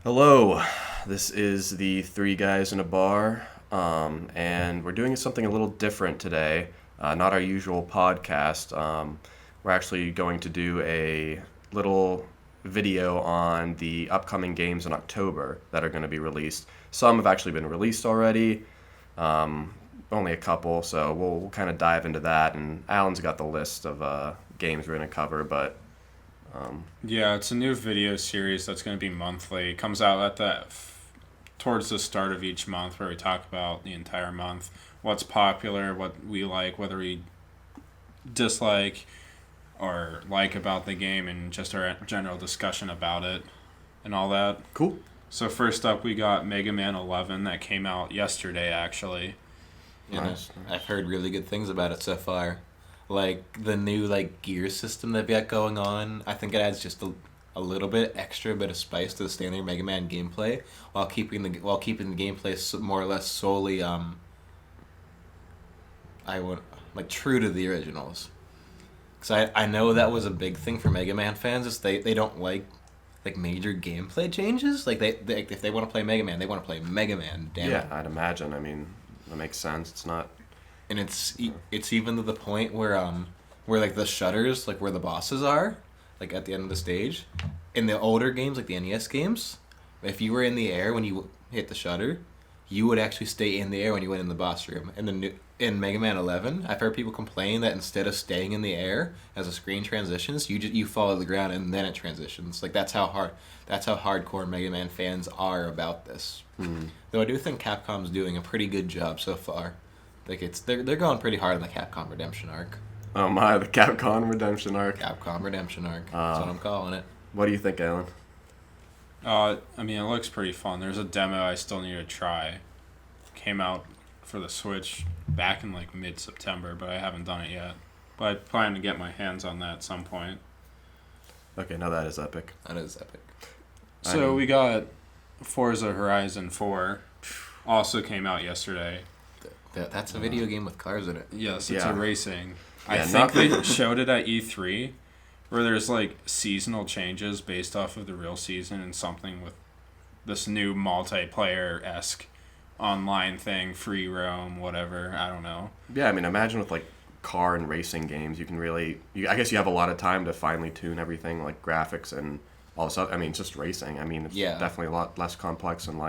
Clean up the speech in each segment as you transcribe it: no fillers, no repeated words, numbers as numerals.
Hello, this is the Three Guys in a Bar, and we're doing something a little different today. Not our usual podcast. We're actually going to do a little video on the upcoming games in October that are going to be released. Some have actually been released already, um, only a couple, so we'll kind of dive into that. And Alan's got the list of games we're going to cover, but Yeah, it's a new video series that's going to be monthly. It comes out towards the start of each month where we talk about the entire month, what's popular, what we like, whether we dislike or like about the game, and just our general discussion about it and all that. cool. So first up, we got Mega Man 11 that came out yesterday, actually. And Nice. I've heard really good things about it so far. Like the new gear system they've got going on, I think it adds just a little bit extra bit of spice to the standard Mega Man gameplay, while keeping the gameplay more or less solely I would true to the originals. Cause I know that was a big thing for Mega Man fans is they don't like major gameplay changes. They if they want to play Mega Man, they want to play Mega Man. Damn Yeah, it. I'd imagine. I mean, that makes sense. It's not. And it's even to the point where the shutters, like where the bosses are, like at the end of the stage, in the older games, like the NES games, if you were in the air when you hit the shutter, you would actually stay in the air when you went in the boss room. In Mega Man 11, I've heard people complain that instead of staying in the air as a screen transitions, you fall to the ground and then it transitions. Like that's how hardcore Mega Man fans are about this. Though I do think Capcom's doing a pretty good job so far. They're going pretty hard on the Capcom Redemption arc. Oh my, the Capcom Redemption arc. Capcom Redemption arc. That's what I'm calling it. What do you think, Alan? I mean, it looks pretty fun. There's a demo I still need to try. Came out for the Switch back in mid-September, but I haven't done it yet. But I plan to get my hands on that at some point. Okay, now that is epic. That is epic. So we got Forza Horizon 4. Also came out yesterday. That's a video game with cars in it. Yes, it's Yeah. a racing. I Yeah, think not they showed it at E3, where there's seasonal changes based off of the real season and something with this new multiplayer-esque online thing, free roam, whatever. I don't know. Yeah, I mean, imagine with car and racing games, you can really. I guess you have a lot of time to finely tune everything, like graphics and all this stuff. I mean, it's just racing. I mean, it's Yeah. definitely a lot less complex than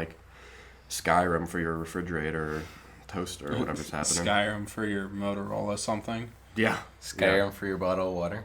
Skyrim for your refrigerator, or toaster, or whatever's happening. Skyrim for your Motorola something. Yeah. Skyrim for your bottle of water.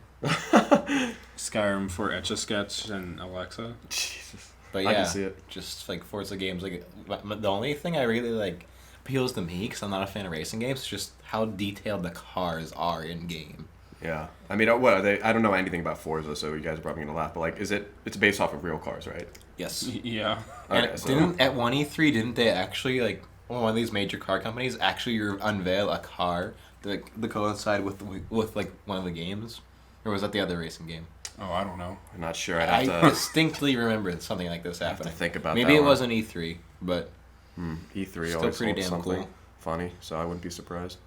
Skyrim for Etch-a-Sketch and Alexa. Jesus. But I yeah, can see it. just Forza games. The only thing I really appeals to me because I'm not a fan of racing games is just how detailed the cars are in game. Yeah. I mean, what are they? I don't know anything about Forza, so you guys are probably gonna laugh. But it's based off of real cars, right? Yes. Yeah. And Okay, so- didn't at 1E3 didn't they actually one of these major car companies actually unveil a car that coincide with one of the games, or was that the other racing game? Oh, I don't know. I'm not sure. I'd I have to. distinctly remember something like this have to happening. think about Maybe that it one. wasn't E3, but E3 Still always pretty holds damn something cool. funny, so I wouldn't be surprised.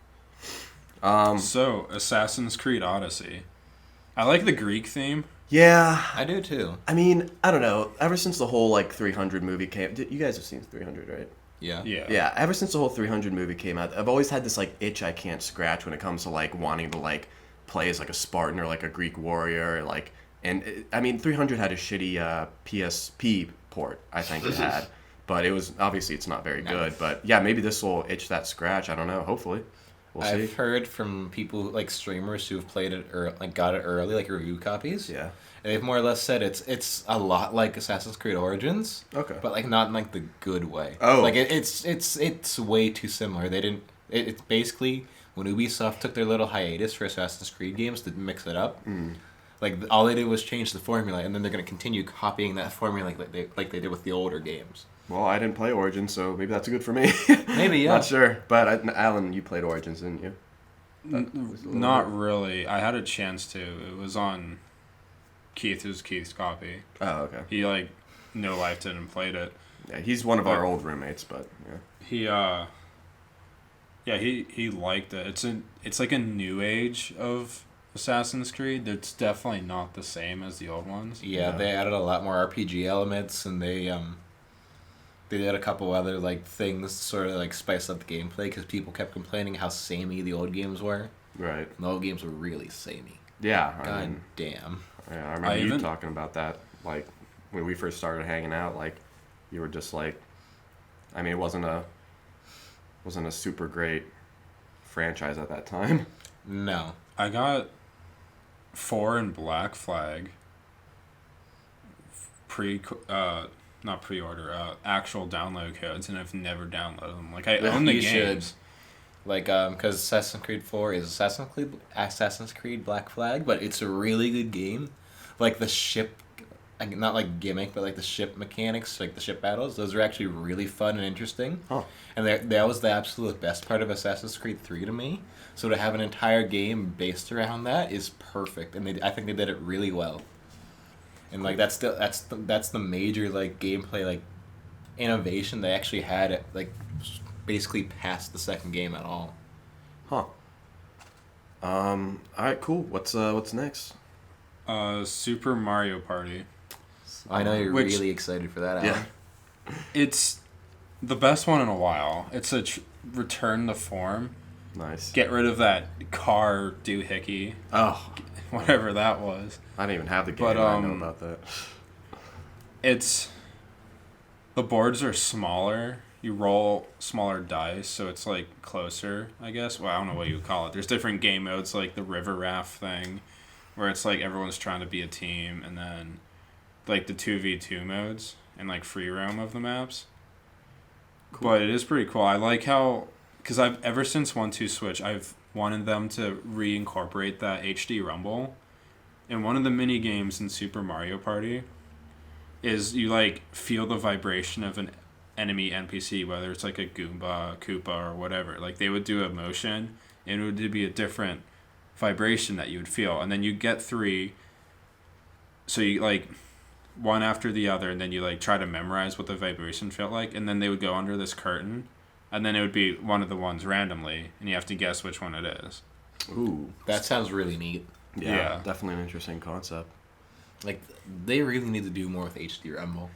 So, Assassin's Creed Odyssey. I like the Greek theme. Yeah, I do too. I mean, I don't know. Ever since the whole 300 movie came, you guys have seen 300, right? Yeah. Yeah. Yeah. Ever since the whole 300 movie came out, I've always had this itch I can't scratch when it comes to wanting to play as a Spartan or a Greek warrior, I mean 300 had a shitty PSP port, I think it had, but it was obviously it's not very good. But yeah, maybe this will itch that scratch. I don't know. Hopefully, we'll see. I've heard from people streamers who've played it or got it early, review copies. Yeah. And they've more or less said it's a lot like Assassin's Creed Origins. Okay. But not in the good way. Oh. It's way too similar. They didn't. It's basically when Ubisoft took their little hiatus for Assassin's Creed games to mix it up. All they did was change the formula, and then they're gonna continue copying that formula like they did with the older games. Well, I didn't play Origins, so maybe that's good for me. Maybe, yeah. Not sure, but Alan, you played Origins, didn't you? Not really. I had a chance to. It was on Keith's copy. Oh, okay. He no life didn't played it. Yeah, he's one of our old roommates, but yeah. He liked it. It's like a new age of Assassin's Creed. It's definitely not the same as the old ones. Yeah, Yeah. they added a lot more RPG elements, and they They did a couple other like things to sort of like spice up the gameplay because people kept complaining how samey the old games were. Right. The old games were really samey. Yeah. God damn. Yeah, I remember you talking about that. Like when we first started hanging out, like you were just like, I mean, it wasn't a super great franchise at that time. No. I got 4 in Black Flag. Not pre-order, actual download codes, and I've never downloaded them. Like I own the You games. should. Like, because Assassin's Creed 4 is Assassin's Creed Black Flag, but it's a really good game. Like the ship, like, not like gimmick, but like the ship mechanics, like the ship battles, those are actually really fun and interesting. Huh. And that was the absolute best part of Assassin's Creed 3 to me. So to have an entire game based around that is perfect, and I think they did it really well. And like that's the major like gameplay like innovation they actually had it like basically past the second game at all. Huh. All right, cool. What's next? Super Mario Party. I know you're Which- really excited for that. Alan. Yeah. It's the best one in a while. It's a return to form. Nice. Get rid of that car doohickey, Oh, whatever that was. I didn't even have the game. But, I know about that. It's the boards are smaller. You roll smaller dice, so it's like closer, I guess. Well, I don't know what you would call it. There's different game modes, like the river raft thing, where it's like everyone's trying to be a team, and then like the 2v2 modes and like free roam of the maps. Cool. But it is pretty cool. I like how, because I've ever since 1-2 Switch, I've wanted them to reincorporate that HD Rumble. And one of the mini games in Super Mario Party is you like feel the vibration of an enemy NPC, whether it's like a Goomba, Koopa, or whatever. Like they would do a motion, and it would be a different vibration that you would feel. And then you get 3, so you like one after the other, and then you like try to memorize what the vibration felt like, and then they would go under this curtain, and then it would be one of the ones randomly, and you have to guess which one it is. Ooh. That sounds really neat. Yeah, Yeah. definitely an interesting concept. Like they really need to do more with HD Rumble.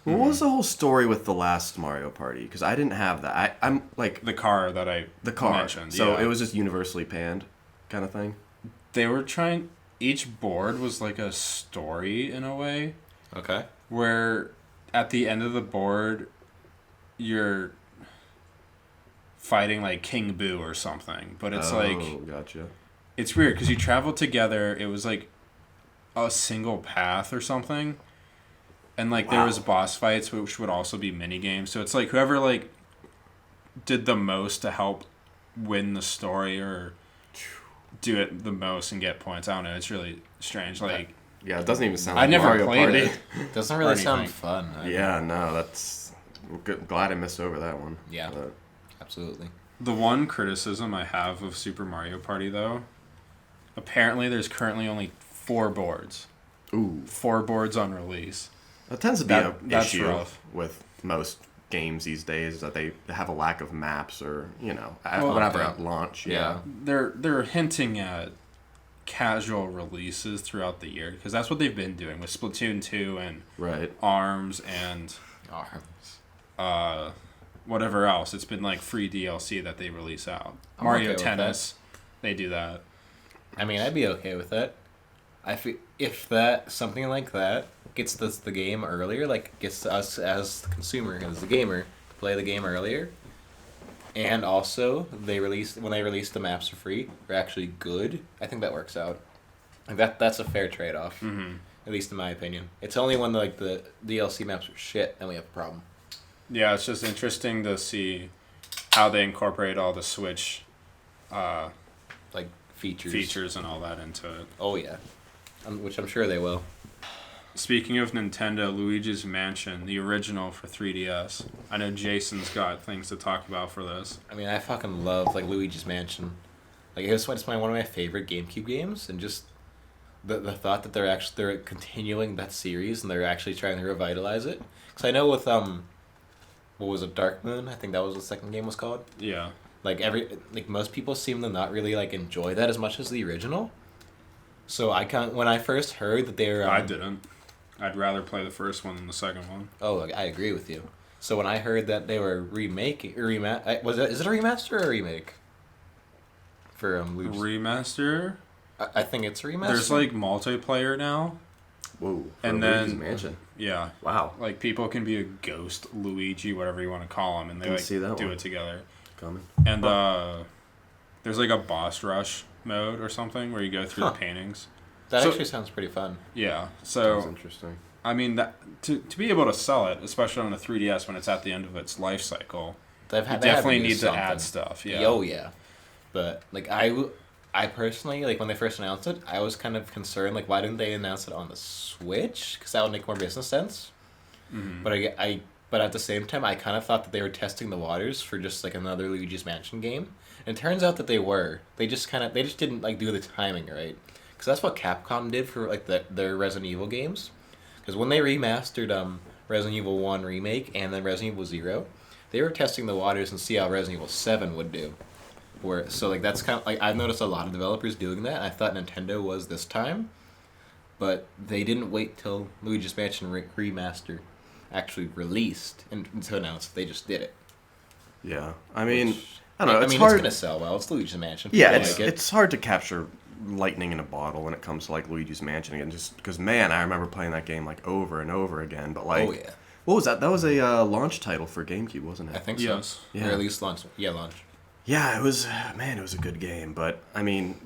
What was the whole story with the last Mario Party? Because I didn't have that. I'm like The car that I the car. mentioned. So yeah. it was just universally panned, kind of thing. They were trying. Each board was like a story in a way, Okay. where at the end of the board, you're fighting like King Boo or something. But it's like Gotcha. it's weird because you travel together. It was like a single path or something, and like there Wow. was boss fights which would also be mini games. So it's like whoever like did the most to help win the story or do it the most and get points. I don't know. It's really strange. Like Yeah, it doesn't even sound I like never Mario played Party. it. Doesn't really sound anything. fun. Yeah, no, that's. Glad I missed over that one. Yeah. But- Absolutely. The one criticism I have of Super Mario Party though, apparently there's currently only 4 boards. ooh, 4 boards on release. that tends to be That's an issue rough. with most games these days, is that they have a lack of maps or Well, whatever okay. at launch. Yeah. They're hinting at casual releases throughout the year because that's what they've been doing with Splatoon 2 and Right. ARMS and whatever else. It's been like free DLC that they release out. I'm Mario okay with Tennis, they do that. I mean, I'd be okay with that. I feel if that something like that gets us the game earlier, like gets to us as the consumer, as the gamer, to play the game earlier, and also when they release the maps for free, are actually good. I think that works out. Like that's a fair trade off, at least in my opinion. It's only when like the DLC maps are shit then we have a problem. Yeah, it's just interesting to see how they incorporate all the Switch Like features and all that into it. Oh yeah, which I'm sure they will. Speaking of Nintendo, Luigi's Mansion, the original for 3DS. I know Jason's got things to talk about for this. I mean, I fucking love like Luigi's Mansion. Like it's one of my favorite GameCube games, and just the thought that they're continuing that series and they're actually trying to revitalize it. Because I know with what was it, Dark Moon? I think that was the second game was called. Yeah. Like most people seem to not really like enjoy that as much as the original. So when I first heard that they were I didn't. I'd rather play the first one than the second one. Oh, I agree with you. So when I heard that they were remaking, is it a remaster or a remake? For Luigi's, Remaster. I think it's a remaster. There's like multiplayer now. Whoa. And Luigi's then- Mansion. Yeah. Wow. Like people can be a ghost Luigi, whatever you want to call him, and they Didn't like see that do one. it together. Coming. And there's like a boss rush mode or something where you go through Huh. the paintings. That So- actually sounds pretty fun. Yeah. That's So interesting. I mean that to be able to sell it, especially on the 3DS when it's at the end of its life cycle, They've you had, they had definitely do need to add something. stuff. Yeah. Oh yeah, but like I personally like when they first announced it, I was kind of concerned like why didn't they announce it on the Switch? Because that would make more business sense. Mhm. But at the same time, I kind of thought that they were testing the waters for just like another Luigi's Mansion game, and it turns out that they were. They just didn't like do the timing right, because that's what Capcom did for like their Resident Evil games. Because when they remastered Resident Evil 1 remake and then Resident Evil 0, they were testing the waters and see how Resident Evil 7 would do. So like that's kind of like I've noticed a lot of developers doing that. I thought Nintendo was this time, but they didn't wait till Luigi's Mansion remaster actually released and to announce. They just did it. Yeah. I mean, Which- I don't know. I It's mean, hard. it's gonna sell well. It's Luigi's Mansion. Yeah, People it's like it. it's hard to capture lightning in a bottle when it comes to like Luigi's Mansion again. Just because, man, I remember playing that game like over and over again. But like, Oh yeah, what was that? That was a launch title for GameCube, wasn't I it? think so. Yes. Yeah. Or at least launch. Yeah, launch. Yeah, it was. Man, it was a good game. But I mean,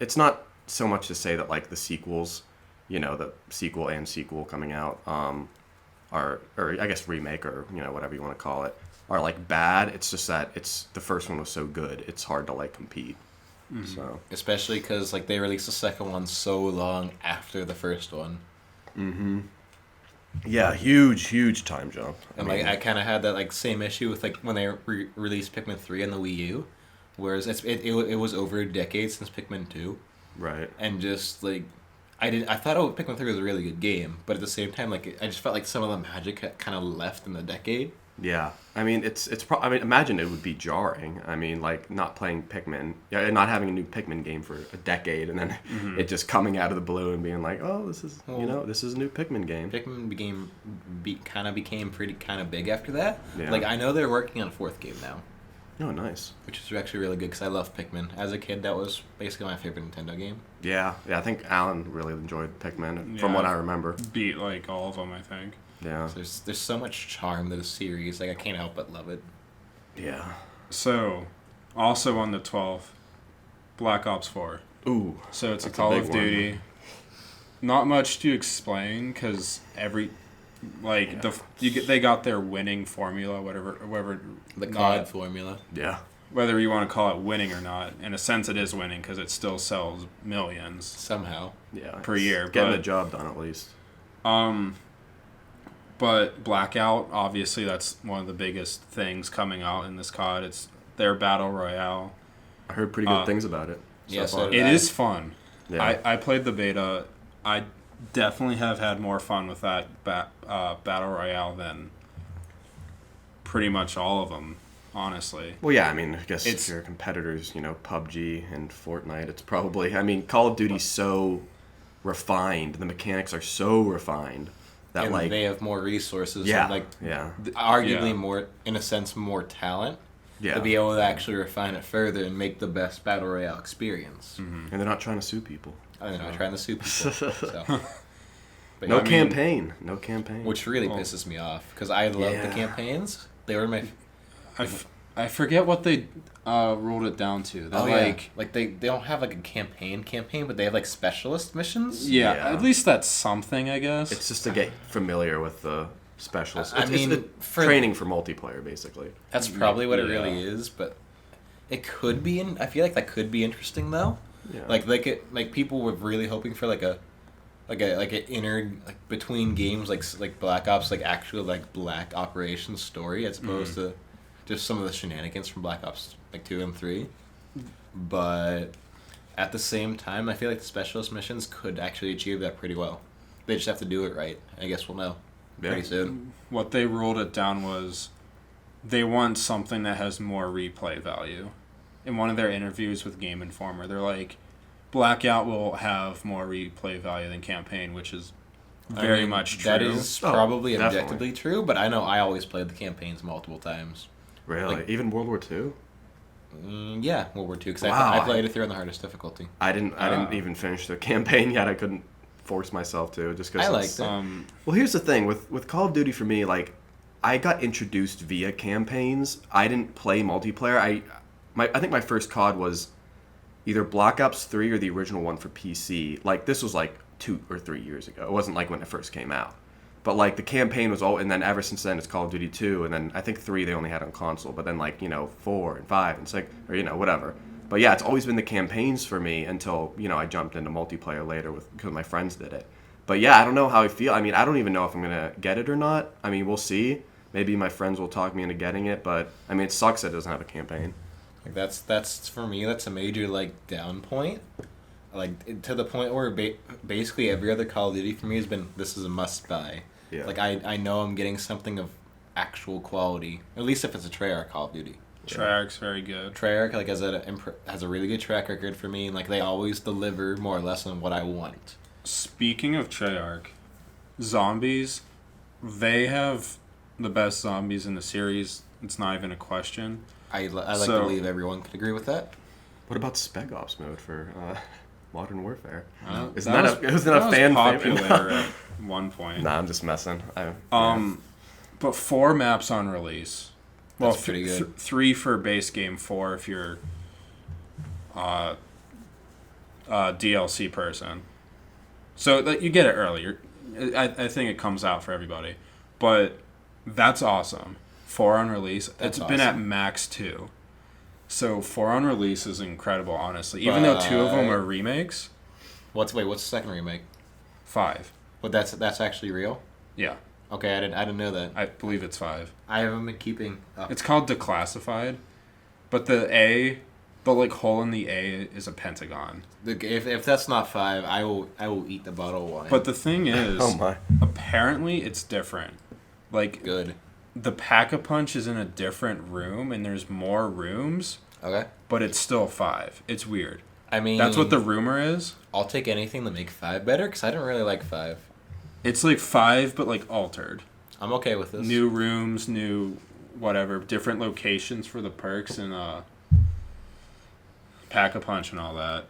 it's not so much to say that like the sequels, the sequel and sequel coming out, are, or I guess remake or whatever you want to call it, are like bad. It's just that the first one was so good. It's hard to like compete. So. Especially because like they released the second one so long after the first one, Yeah, huge time jump. and like I kind of had that like same issue with like when they released Pikmin 3 on the Wii U, whereas it was over a decade since Pikmin 2, Right. and just like I thought Pikmin 3 was a really good game, but at the same time like I just felt like some of the magic kind of left in the decade. Yeah. I mean, I mean, imagine it would be jarring. I mean, like not playing Pikmin, not having a new Pikmin game for a decade, and then it just coming out of the blue and being like, oh, this is this is a new Pikmin game. Pikmin became pretty kind of big after that. Yeah. Like I know they're working on a fourth game now, Oh, nice. which is actually really good because I love Pikmin. As a kid, that was basically my favorite Nintendo game. Yeah. I think Alan really enjoyed Pikmin, from Yeah. what I remember. Beat like all of them, I think. Yeah. There's so much charm to the series. Like I can't help but love it. Yeah. So, also on the 12th, Black Ops 4. Ooh. So it's That's a a Call big of one. Duty. Not much to explain because they got their winning formula, whatever. The not- COD formula. Yeah. Whether you want to call it winning or not, in a sense, it is winning because it still sells millions. Somehow. Yeah. Per it's year, Getting but- the job done at least. But Blackout, obviously, that's one of the biggest things coming out in this COD. It's their battle royale. I heard pretty good things about it. Yeah, so far. did It I. is fun. Yeah. I played the beta. I definitely have had more fun with that battle royale than pretty much all of them, honestly. Well, yeah, I mean, I guess It's- if your competitors, PUBG and Fortnite, it's probably, I mean, Call of Duty's so refined, the mechanics are so refined that, And like, they have more resources. yeah, And like yeah, arguably Yeah. more, in a sense, more talent yeah. to be able to actually refine it further and make the best battle royale experience. And they're not trying to sue people. I don't know, trying to sue people. So. But No yeah, campaign. No campaign. which really Well- pisses me off because I love Yeah. the campaigns. They were my I forget what they ruled it down to. They're like they don't have like a campaign, but they have like specialist missions. yeah, Yeah. at least that's something, I guess. It's just to get familiar with the specialists. I It's mean, the for- training for multiplayer, basically. That's probably what it Yeah. really is, but it could be. I feel like that could be interesting though. Yeah. Like people were really hoping for like an inner like between games like Black Ops like actual like Black Operations story as opposed to just some of the shenanigans from Black Ops like 2 and 3. But at the same time, I feel like the specialist missions could actually achieve that pretty well. They just have to do it right. I guess we'll know Yeah. pretty soon. What they ruled it down was they want something that has more replay value. In one of their interviews with Game Informer, they're like, Blackout will have more replay value than campaign, which is very much true. That is Oh, probably definitely. objectively true, but I know I always played the campaigns multiple times. Really? Like- Even World War II? Yeah, World War II, because Wow, I played it through on the hardest difficulty. I didn't even finish the campaign yet. I couldn't force myself to just because I liked it. Well, here's the thing with Call of Duty for me, like I got introduced via campaigns. I didn't play multiplayer. I think my first COD was either Black Ops 3 or the original one for PC. Like this was like 2 or 3 years ago. It wasn't like when it first came out. But like the campaign was all, and then ever since then it's Call of Duty 2, and then I think 3 they only had on console, but then like 4 and 5 and 6 or whatever. But yeah, it's always been the campaigns for me until I jumped into multiplayer later because my friends did it. But yeah, I don't know how I feel. I mean, I don't even know if I'm gonna get it or not. I mean, we'll see. Maybe my friends will talk me into getting it, but I mean, it sucks that it doesn't have a campaign. Like that's for me. That's a major like down point. Like to the point where basically every other Call of Duty for me has been this is a must buy. Yeah. Like I know I'm getting something of actual quality. At least if it's a Treyarch Call of Duty. Treyarch's very good. Treyarch like has a really good track record for me, and like they always deliver more or less on what I want. Speaking of Treyarch, zombies, they have the best zombies in the series. It's not even a question. I like to So- believe everyone could agree with that. What about Spec Ops mode for Modern Warfare? That Isn't that was a fan popular favorite? at one point. Nah, I'm just messing. But 4 maps on release. Well, That's pretty good. 3 for base game, 4 if you're DLC person. So like, you get it earlier. I think it comes out for everybody. But that's awesome. 4 on release. That's It's been at awesome. max 2. So 4 on release is incredible, honestly. Even though 2 of them But- are remakes, What's the second remake? 5. But that's actually real. Yeah, Okay, I didn't know that. I believe it's 5. I haven't been keeping up. It's called Declassified, but the like hole in the A is a pentagon. If that's not 5, I will eat the bottle of wine. But the thing is, Oh my. apparently it's different. Like good. the Pack-a-Punch is in a different room, and there's more rooms, Okay. but it's still 5. It's weird. I mean, That's what the rumor is. I'll take anything to make 5 better because I don't really like 5. It's like 5, but like altered. I'm okay with this. New rooms, new whatever, different locations for the perks and Pack-a-Punch and all that.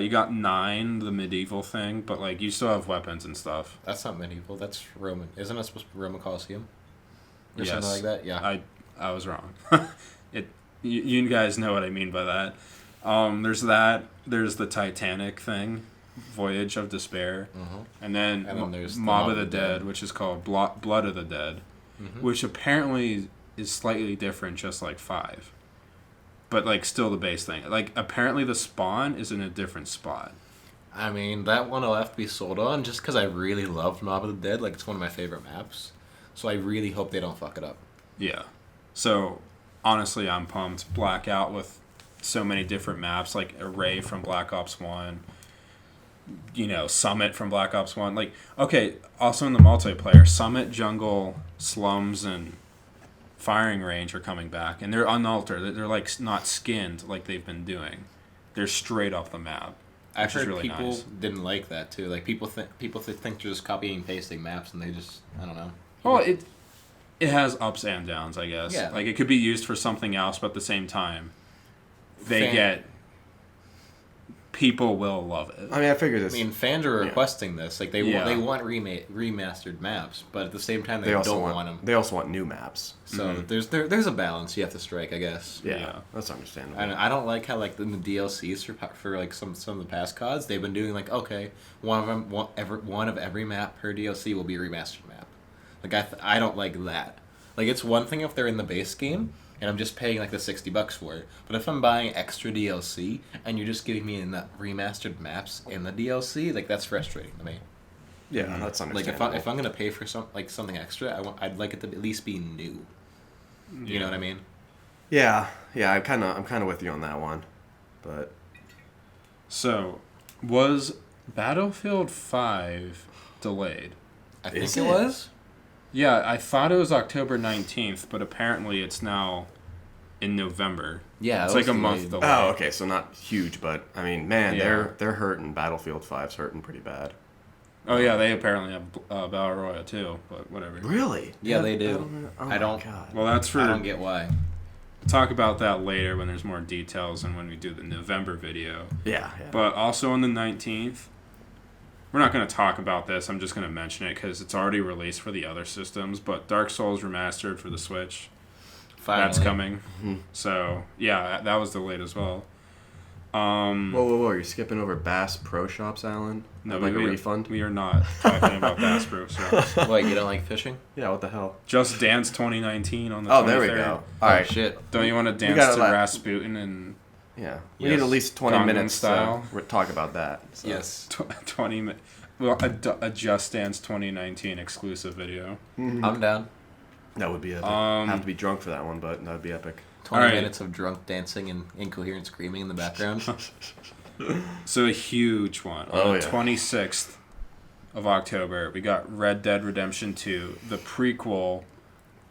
You got 9, the medieval thing, but like you still have weapons and stuff. That's not medieval. That's Roman. Isn't it supposed to be Roman Colosseum? Or Yes. something like that. Yeah. I was wrong. You guys know what I mean by that. There's that. There's the Titanic thing, Voyage of Despair, and then there's the Mob of the Dead, which is called Blood of the Dead, which apparently is slightly different, just like 5, but like still the base thing. Like apparently the spawn is in a different spot. I mean, that one I'll have to be sold on just because I really loved Mob of the Dead. Like, it's one of my favorite maps. So I really hope they don't fuck it up. Yeah. So honestly, I'm pumped. Blackout with so many different maps, like Array from Black Ops 1, Summit from Black Ops 1. Like, okay, also in the multiplayer, Summit, Jungle, Slums, and Firing Range are coming back. And they're unaltered. They're like not skinned like they've been doing. They're straight off the map. I've Which is heard really people nice. didn't like that too. Like people think they're just copying and pasting maps, and they just I don't know. Well, it has ups and downs, I guess. Yeah. Like, it could be used for something else, but at the same time, people will love it. I mean, I figured I this. mean, fans are requesting this. Like they Yeah. they want remastered maps, but at the same time they, they also don't want want them. They also want new maps. So there's a balance you have to strike, I guess. Yeah, Yeah. that's understandable. And I don't like how like in the DLCs for like some of the past CODs they've been doing like okay one of every map per DLC will be a remastered map. Like I don't like that. Like it's one thing if they're in the base game and I'm just paying like the $60 for it, but if I'm buying extra DLC and you're just giving me in the remastered maps in the DLC, like that's frustrating to me. Yeah, that's Like understandable. if I'm gonna pay for something extra, I'd like it to at least be new. You know what I mean? yeah, I'm kind of with you on that one, but So, was Battlefield 5 delayed? I think Is it it? was. Yeah, I thought it was October 19th, but apparently it's now in November. Yeah, It's it like a was month delayed. delay. oh, okay, so not huge, but I mean, man, Yeah. they're hurting. Battlefield 5's hurting pretty bad. Oh yeah, they apparently have Battle Royale too, but whatever. Really? Yeah, they do. Oh I my don't- God. Well, that's for I don't get why. talk about that later when there's more details and when we do the November video. Yeah. But also on the 19th, we're not going to talk about this. I'm just going to mention it because it's already released for the other systems. But Dark Souls Remastered for the Switch, Finally. that's coming. Mhm. So yeah, that was delayed as well. Whoa! You're skipping over Bass Pro Shops, Alan? No, Like a we, refund? We are not talking about Bass Pro Shops. What, you don't like fishing? Yeah. What the hell? Just Dance 2019 on the 23rd. Oh, there we go. All right. Shit. Don't you want to dance gotta to let- Rasputin and Yeah. We Yes. need at least 20 Gangnam minutes Style. to talk about that. So. Yes. 20 minutes? Well, a Just Dance 2019 exclusive video. I'm down. That would be epic. Um, Have to be drunk for that one, but that would be epic. 20 Alright. minutes of drunk dancing and incoherent screaming in the background. So a huge one. On Oh, the yeah. 26th of October, we got Red Dead Redemption 2, the prequel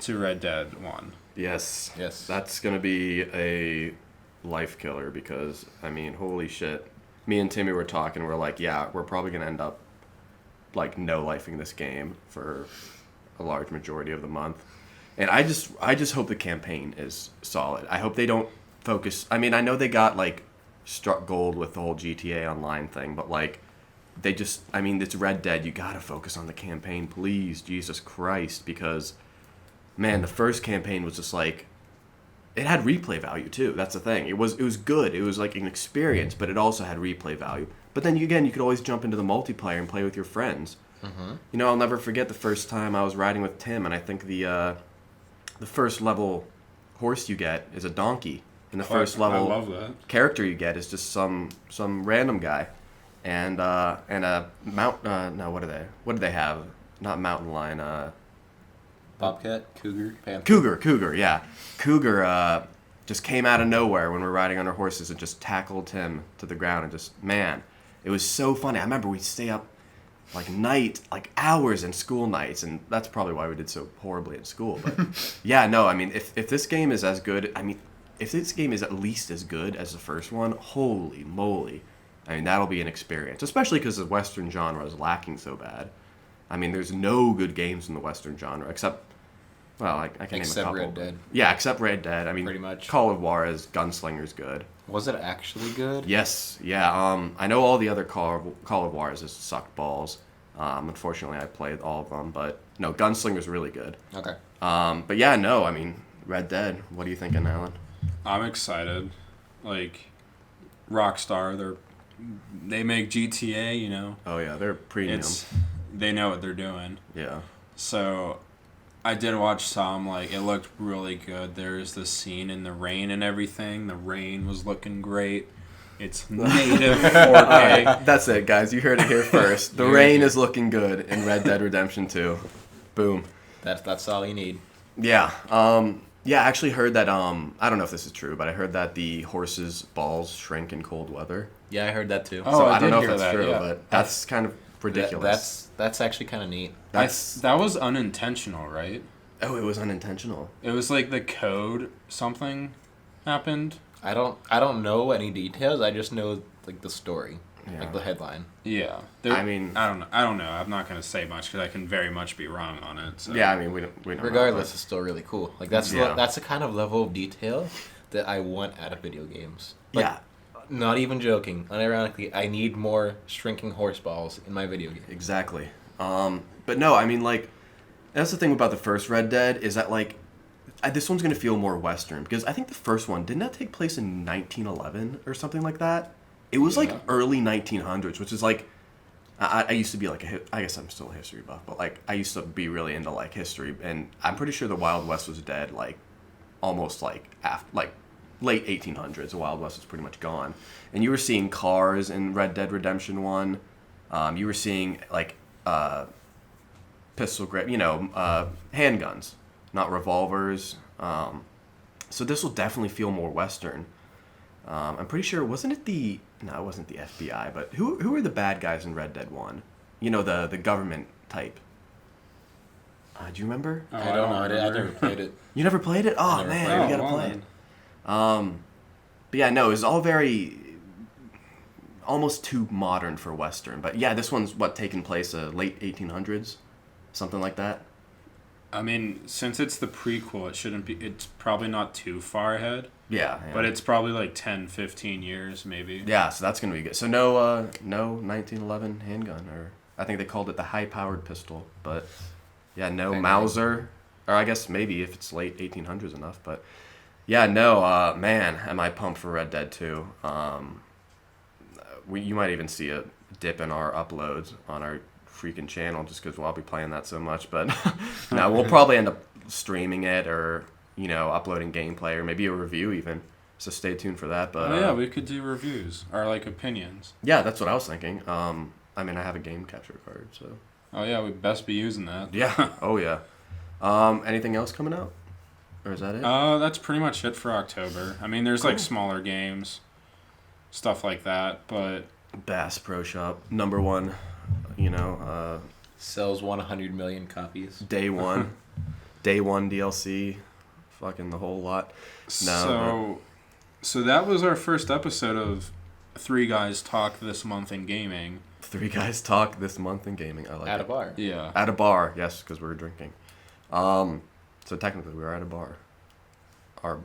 to Red Dead 1. Yes. Yes. That's going to be a life killer because, I mean, holy shit. Me and Timmy were talking. We're like, yeah, we're probably going to end up, like, no-lifing this game for a large majority of the month. And I just hope the campaign is solid. I hope they don't focus. I mean, I know they got, like, struck gold with the whole GTA Online thing, but, like, they just, I mean, it's Red Dead. You got to focus on the campaign, please. Jesus Christ. Because, man, the first campaign was just, like, it had replay value too. That's the thing. It was good. It was like an experience, but it also had replay value. But then you could always jump into the multiplayer and play with your friends. Mm-hmm. You know, I'll never forget the first time I was riding with Tim, and I think the first level horse you get is a donkey, and the first I level love that. character you get is just some random guy, and a mount. No, what are they? What do they have? Not mountain lion. Bobcat, cougar, panther. Cougar, yeah. Cougar just came out of nowhere when we were riding on our horses and just tackled him to the ground and just, man, it was so funny. I remember we'd stay up like hours in school nights, and that's probably why we did so horribly in school. But yeah, no, I mean, if this game is as good, I mean, if this game is at least as good as the first one, holy moly. I mean, that'll be an experience, especially because the Western genre is lacking so bad. I mean, there's no good games in the Western genre, except, well, I can name a Except couple. Red Dead. Yeah, except Red Dead. I mean, Pretty much. Call of Juarez, Gunslinger's good. Was it actually good? Yes, yeah. I know all the other Call of Juarez has sucked balls. Unfortunately, I played all of them, but no, Gunslinger's really good. Okay. But yeah, no, I mean, Red Dead. What are you thinking, Alan? I'm excited. Like, Rockstar, they make GTA, you know. Oh yeah, they're premium. They know what they're doing. Yeah. So, I did watch some. Like, it looked really good. There's the scene in the rain and everything. The rain was looking great. It's native 4K. That's it, guys. You heard it here first. The rain is looking good in Red Dead Redemption 2. Boom. That's all you need. Yeah. Yeah, I actually heard that, I don't know if this is true, but I heard that the horse's balls shrink in cold weather. Yeah, I heard that too. Oh, So I I don't did know if hear that's that, true, yeah. but that's kind of ridiculous. That's actually kind of neat. That was unintentional, right? Oh, it was unintentional. It was like the code something happened. I don't know any details. I just know like the story, Yeah. like the headline. Yeah. I mean- I don't know. I'm not gonna say much because I can very much be wrong on it. So. Yeah, I mean, we don't know, Regardless, it's still really cool. Like that's Yeah. that's the kind of level of detail that I want out of video games. Like, yeah, Not even joking. Unironically, I need more shrinking horse balls in my video game. exactly. But no, I mean, like, that's the thing about the first Red Dead is that, like, this one's going to feel more Western because I think the first one, didn't that take place in 1911 or something like that? It was, like, Yeah. early 1900s, which is, like, I used to be, like, I guess I'm still a history buff, but, like, I used to be really into, like, history, and I'm pretty sure the Wild West was dead, like, almost, like, late 1800s. The Wild West was pretty much gone. And you were seeing cars in Red Dead Redemption 1. You were seeing, like, pistol grip, handguns, not revolvers. So this will definitely feel more Western. I'm pretty sure, wasn't it no, it wasn't the FBI, but who were the bad guys in Red Dead 1? You know, the government type. Do you remember? Oh, I don't know. I remember. never played it. You never played it? Oh, never man, played you it. gotta Oh, play well it. But yeah, no, it was all very almost too modern for Western. But yeah, this one's taking place late 1800s, something like that. I mean, since it's the prequel, it's probably not too far ahead, Yeah, but it's probably like 10, 15 years maybe. yeah. So that's gonna be good. So no 1911 handgun, or I think they called it the high-powered pistol. But yeah, no Okay. Mauser, or I guess maybe if it's late 1800s enough. But yeah, no. Man, am I pumped for Red Dead 2. You might even see a dip in our uploads on our freaking channel just because I'll be playing that so much. But no, we'll probably end up streaming it or uploading gameplay or maybe a review even. So stay tuned for that. But Oh yeah, we could do reviews or like opinions. yeah, that's what I was thinking. I mean, I have a game capture card, so Oh yeah, we'd best be using that. yeah. Oh yeah. Anything else coming out, or is that it? That's pretty much it for October. I mean, there's like smaller games, stuff like that, but Bass Pro Shop #1. Sells 100 million copies. Day one, day one DLC, fucking the whole lot. So that was our first episode of Three Guys Talk This Month in Gaming. Three guys talk this month in gaming. I like At it. a bar. Yeah. At a bar, yes, because we were drinking. So technically we were at a bar. Our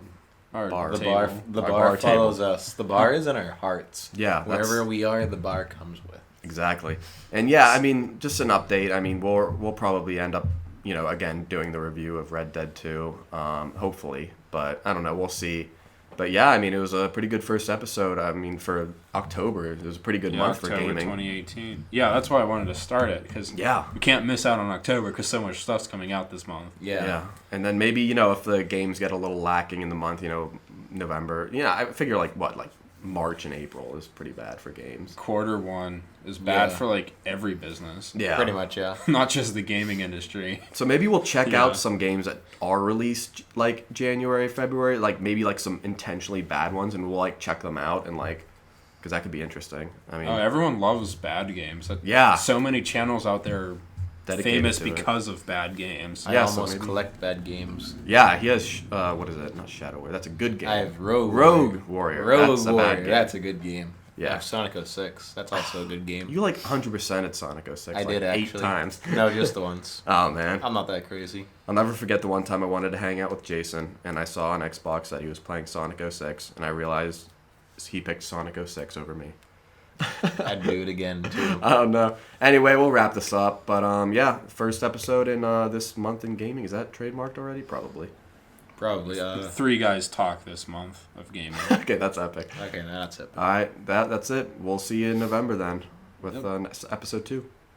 Our Bar. The table. bar, the Our bar bar follows table. us. The bar is in our hearts. yeah, that's Wherever we are, the bar comes with. exactly. And yeah, I mean, just an update. I mean, we'll probably end up, again doing the review of Red Dead 2, hopefully. But I don't know. We'll see. But yeah, I mean, it was a pretty good first episode. I mean, for October, it was a pretty good month October for gaming. 2018. Yeah, that's why I wanted to start it because Yeah. we can't miss out on October because so much stuff's coming out this month. Yeah. And then maybe, if the games get a little lacking in the month, November, I figure like March and April is pretty bad for games. Quarter one is bad Yeah. for like every business, Yeah. Pretty much, yeah. not just the gaming industry. So maybe we'll check Yeah. out some games that are released like January, February, like maybe like some intentionally bad ones, and we'll like check them out and like, because that could be interesting. I mean, Oh, everyone loves bad games. Yeah. So many channels out there are Dedicated famous to it. because of bad games. I Yeah, so almost maybe- collect bad games. yeah, he has what is it? Not Shadow Warrior. That's a good game. I have Rogue Warrior. Rogue That's a bad Warrior. game. That's a good game. Yeah. I have Sonic 06. That's also a good game. You like 100% at Sonic 06 I like did 8 actually. times. No, just the once. Oh man. I'm not that crazy. I'll never forget the one time I wanted to hang out with Jason, and I saw on Xbox that he was playing Sonic 06, and I realized he picked Sonic 06 over me. I'd do it again too. I don't know. Anyway, we'll wrap this up. But yeah, first episode in this month in gaming. Is that trademarked already? Probably. Probably. Three Guys Talk this month of gaming. Okay, that's epic. Okay, that's it. All right, that's it. We'll see you in November then with Yep. episode 2.